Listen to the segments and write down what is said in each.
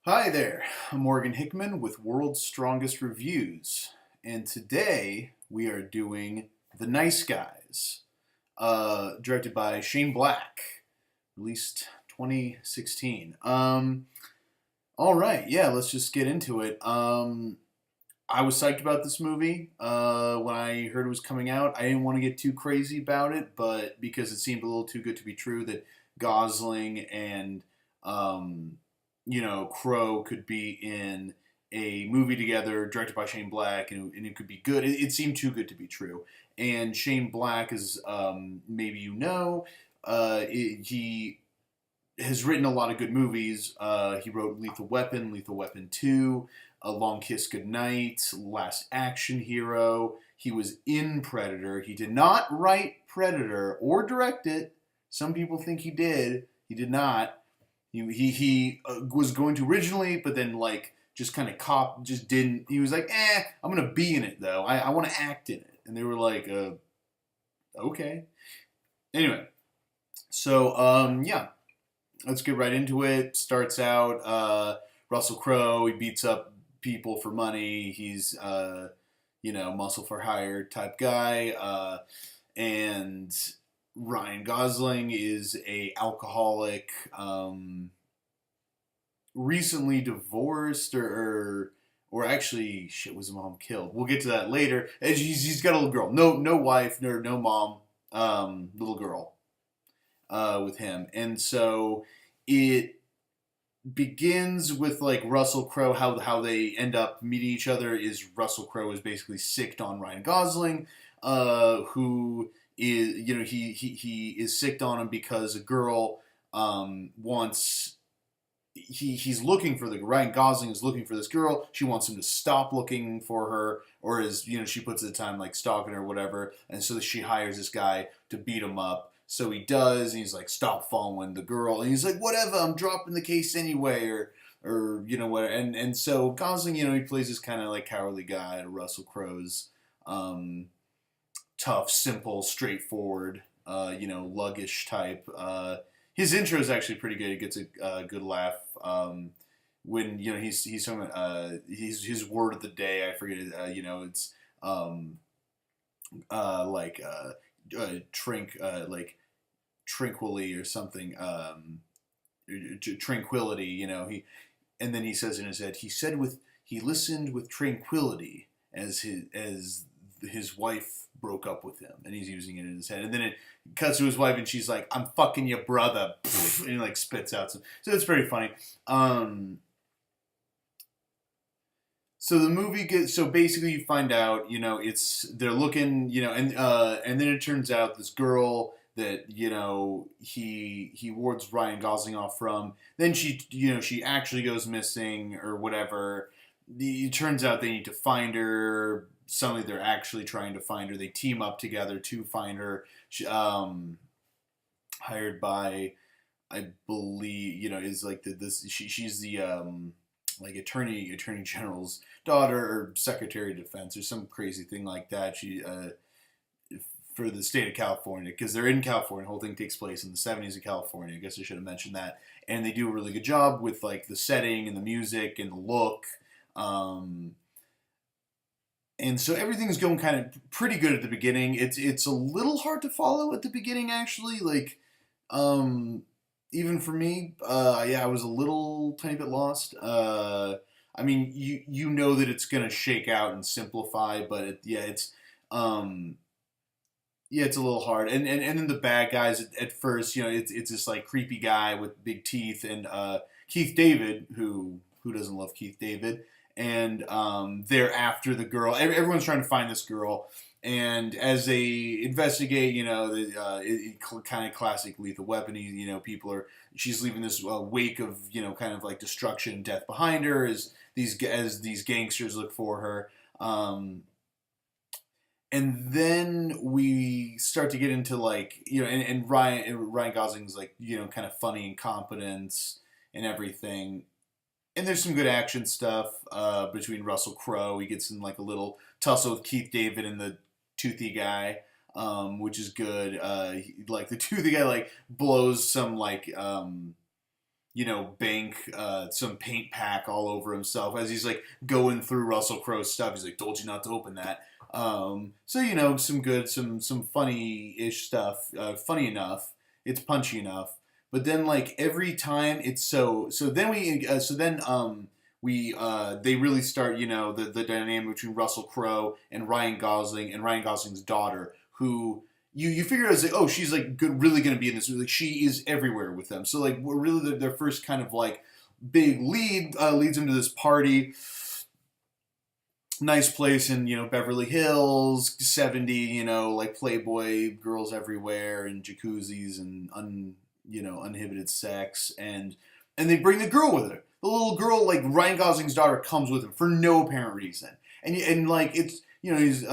Hi there, I'm Morgan Hickman with World's Strongest Reviews, and today we are doing The Nice Guys, directed by Shane Black, released 2016. All right, yeah, let's just get into it. I was psyched about this movie when I heard it was coming out. I didn't want to get too crazy about it, but because it seemed a little too good to be true that Gosling and um, Crow could be in a movie together directed by Shane Black and it could be good. It seemed too good to be true. And Shane Black is, maybe he has written a lot of good movies. He wrote Lethal Weapon, Lethal Weapon 2, A Long Kiss Goodnight, Last Action Hero. He was in Predator. He did not write Predator or direct it. Some people think he did. He did not. He was going to originally, but then just kind of just didn't. He was like, I'm gonna be in it though. I want to act in it, and they were like, okay. Anyway, so yeah, let's get right into it. Starts out Russell Crowe. He beats up people for money. He's muscle for hire type guy. And Ryan Gosling is a alcoholic, recently divorced, or actually, shit, was his mom killed? We'll get to that later. And he's got a little girl, no wife, no mom, little girl, with him, and so it begins with Russell Crowe. How they end up meeting each other is Russell Crowe is basically sicked on Ryan Gosling, who is he is sicked on him because a girl wants. He's looking for Ryan Gosling is looking for this girl. She wants him to stop looking for her, or as she puts it at the time, stalking her or whatever. And so she hires this guy to beat him up. So he does, and he's like, stop following the girl. And he's like, whatever, I'm dropping the case anyway, or what. And so Gosling, he plays this kind of cowardly guy, Russell Crowe's tough, simple, straightforward, luggish type. His intro is actually pretty good. He gets a good laugh when he's talking about his word of the day. I forget it. It's tranquilly or something. Tranquility. And then he says in his head, he listened with tranquility as his wife broke up with him, and he's using it in his head. And then it cuts to his wife, and she's like, "I'm fucking your brother," and he spits out some. So it's pretty funny. So the movie gets. So basically, you find out, they're looking, and then it turns out this girl that he wards Ryan Gosling off from. Then she actually goes missing or whatever. It turns out they need to find her. Suddenly they're actually trying to find her. They team up together to find her. She, hired by, I believe, is she's the attorney general's daughter or secretary of defense or some crazy thing like that. She for the state of California, because they're in California. The whole thing takes place in the 70s in California. I guess I should have mentioned that. And they do a really good job with the setting and the music and the look. And so everything's going kind of pretty good at the beginning. It's a little hard to follow at the beginning, actually. Even for me, yeah, I was a little tiny bit lost. I mean, you know that it's gonna shake out and simplify, but it's a little hard. And then the bad guys at first, it's this creepy guy with big teeth and Keith David, who doesn't love Keith David. And they're after the girl. Everyone's trying to find this girl. And as they investigate, kind of classic Lethal Weapon. She's leaving this wake of kind of destruction and death behind her as these gangsters look for her. And then we start to get into and Ryan Gosling's kind of funny incompetence and everything. And there's some good action stuff between Russell Crowe. He gets in a little tussle with Keith David and the toothy guy, which is good. The toothy guy blows some bank some paint pack all over himself as he's like going through Russell Crowe's stuff. He's like, "Told you not to open that." So some good, some funny-ish stuff. Funny enough, it's punchy enough. But then like every time it's so then we they really start the dynamic between Russell Crowe and Ryan Gosling and Ryan Gosling's daughter, who you figure out is like, oh, she's like good, really going to be in this movie. Like she is everywhere with them. So like we're really their first kind of like big leads them to this party. Nice place in Beverly Hills, 70, like Playboy girls everywhere and jacuzzis and uninhibited sex, and they bring the girl with her. The little girl, like Ryan Gosling's daughter, comes with him for no apparent reason, and like it's he's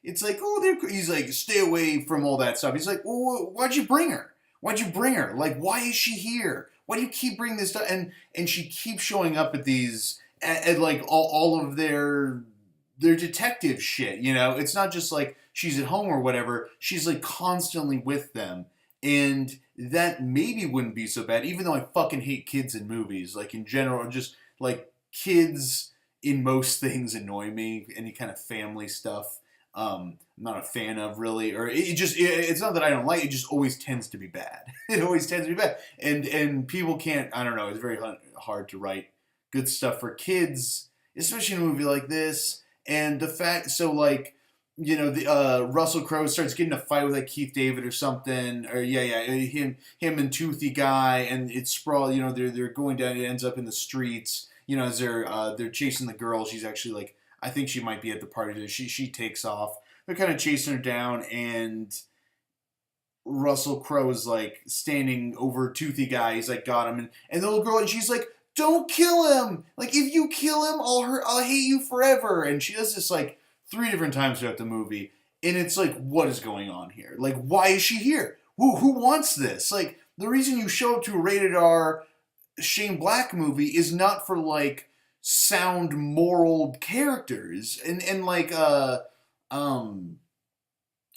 it's like, oh, he's like, stay away from all that stuff. He's like, well, why'd you bring her? Why'd you bring her? Like, why is she here? Why do you keep bringing this stuff? And she keeps showing up at these at like all of their detective shit. It's not just like she's at home or whatever. She's like constantly with them, and that maybe wouldn't be so bad. Even though I fucking hate kids in movies, like in general, just like kids in most things annoy me. Any kind of family stuff, I'm not a fan of really, or it's not that I don't like it. It just always tends to be bad. It always tends to be bad, and people can't. I don't know. It's very hard to write good stuff for kids, especially in a movie like this. And the fact, so like, the Russell Crowe starts getting a fight with like Keith David or something, or him and Toothy Guy, and it's sprawl. They're going down. It ends up in the streets. As they're chasing the girl. She's actually like, I think she might be at the party. She takes off. They're kind of chasing her down, and Russell Crowe is like standing over Toothy Guy. He's like, got him, and the little girl, and she's like, don't kill him! Like, if you kill him, I'll hate you forever. And she does this like 3 different times throughout the movie, and it's like, what is going on here? Like, why is she here? Who wants this? Like, the reason you show up to a rated R Shane Black movie is not for like sound moral characters and like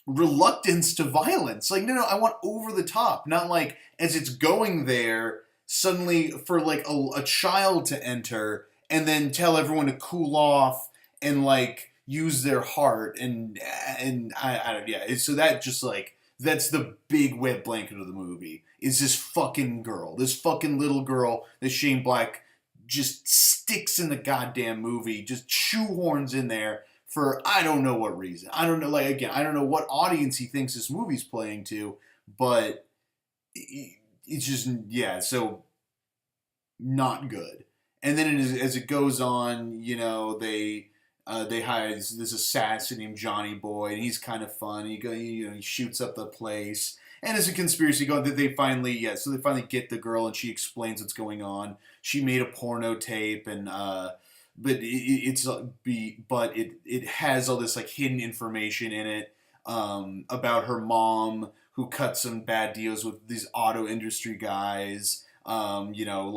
reluctance to violence. Like, no, I want over the top, not like as it's going there. Suddenly, for like a child to enter and then tell everyone to cool off and like use their heart and I don't, yeah. So that just like, that's the big wet blanket of the movie, is this fucking girl, this fucking little girl that Shane Black just sticks in the goddamn movie, just shoehorns in there for I don't know what reason. I don't know, like, again, I don't know what audience he thinks this movie's playing to, but it's just, yeah, so not good. And then as it goes on, they hire this assassin named Johnny Boy, and he's kind of fun. He shoots up the place, and it's a conspiracy going that they finally get the girl, and she explains what's going on. She made a porno tape, and but it has all this like hidden information in it about her mom, who cut some bad deals with these auto industry guys, I don't know,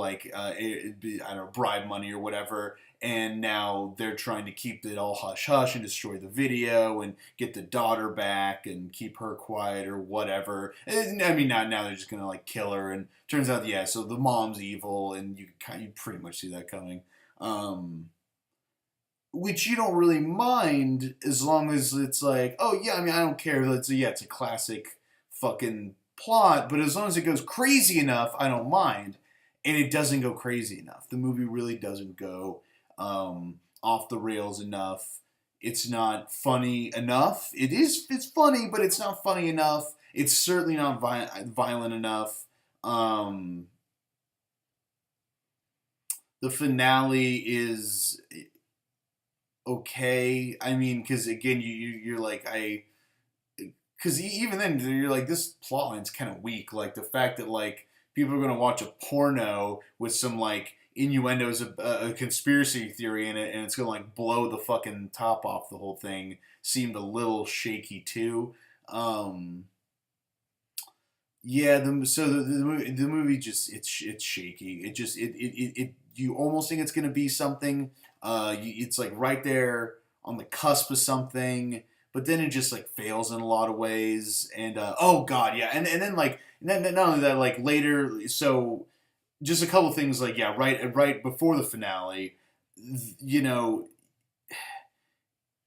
bribe money or whatever. And now they're trying to keep it all hush hush and destroy the video and get the daughter back and keep her quiet or whatever. And, I mean, now they're just gonna like kill her. And turns out, yeah, so the mom's evil, and you pretty much see that coming. Which you don't really mind as long as it's like, oh yeah, I mean, I don't care. It's a classic fucking plot, but as long as it goes crazy enough, I don't mind. And it doesn't go crazy enough. The movie really doesn't go off the rails enough. It's not funny enough. It's funny, but it's not funny enough. It's certainly not violent enough. The finale is okay. I mean, because again, you're like, because even then you're like, this plot line's kind of weak. Like the fact that like people are going to watch a porno with some like innuendos of a conspiracy theory in it, and it's going to like blow the fucking top off the whole thing, seemed a little shaky too. Yeah, the movie just it's shaky. It you almost think it's going to be something. It's like right there on the cusp of something, but then it just like fails in a lot of ways. And oh god, yeah, and then like not only that, like later, so just a couple things like yeah, right before the finale, you know,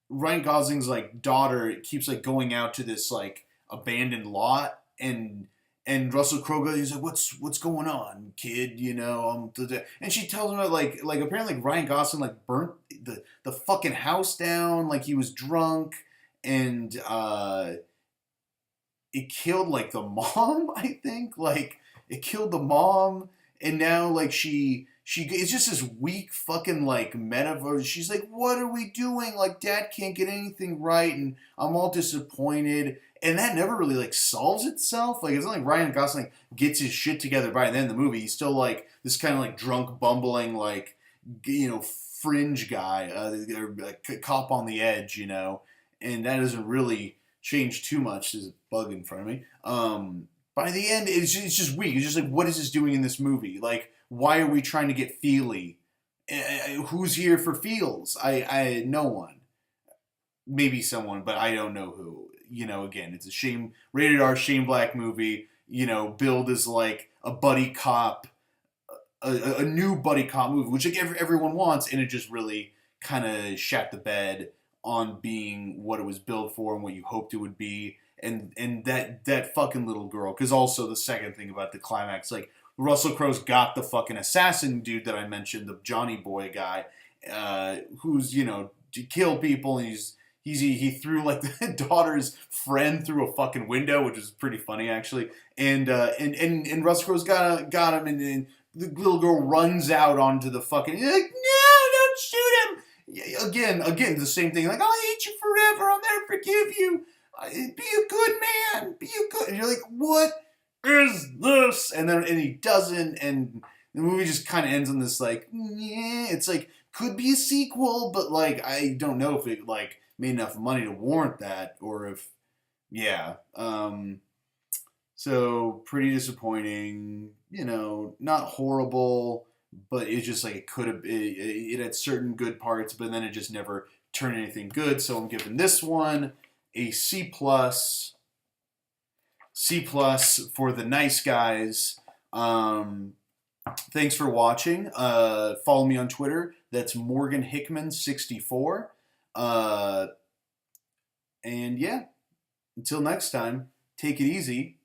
Ryan Gosling's like daughter keeps like going out to this like abandoned lot, and Russell Crowe goes, he's like, what's going on, kid? You know, and she tells him that like apparently like Ryan Gosling like burnt the fucking house down, like he was drunk, and it killed like the mom. I think like it killed the mom, and now like she it's just this weak fucking like metaphor. She's like, what are we doing? Like dad can't get anything right, and I'm all disappointed. And that never really like solves itself. Like it's not like Ryan Gosling gets his shit together by the end of the movie. He's still like this kind of like drunk, bumbling, like fringe guy, or a cop on the edge, and that doesn't really change too much. There's a bug in front of me. By the end, it's just weak. It's just like, what is this doing in this movie? Like, why are we trying to get feely? Who's here for feels? No one. Maybe someone, but I don't know who. Again, it's a shame, rated R, Shane Black movie. Billed as like a buddy cop, a new buddy cop movie, which like everyone wants, and it just really kind of shat the bed on being what it was billed for and what you hoped it would be, and that fucking little girl. Because also the second thing about the climax, like Russell Crowe's got the fucking assassin dude that I mentioned, the Johnny Boy guy, who's to kill people, and he threw like the daughter's friend through a fucking window, which is pretty funny actually, and Russell Crowe's got him, and the little girl runs out onto the fucking. You're like, no, don't shoot him. Again, the same thing. Like, I'll hate you forever. I'll never forgive you. Be a good man. Be a good. And you're like, what is this? And he doesn't, and the movie just kind of ends on this like, yeah. It's like could be a sequel, but like I don't know if it like made enough money to warrant that, or if, yeah. So pretty disappointing. Not horrible, but it's just like it could have. It had certain good parts, but then it just never turned anything good. So I'm giving this one a C plus. C plus for the nice guys. Thanks for watching. Follow me on Twitter. That's Morgan Hickman 64. And yeah, until next time, take it easy.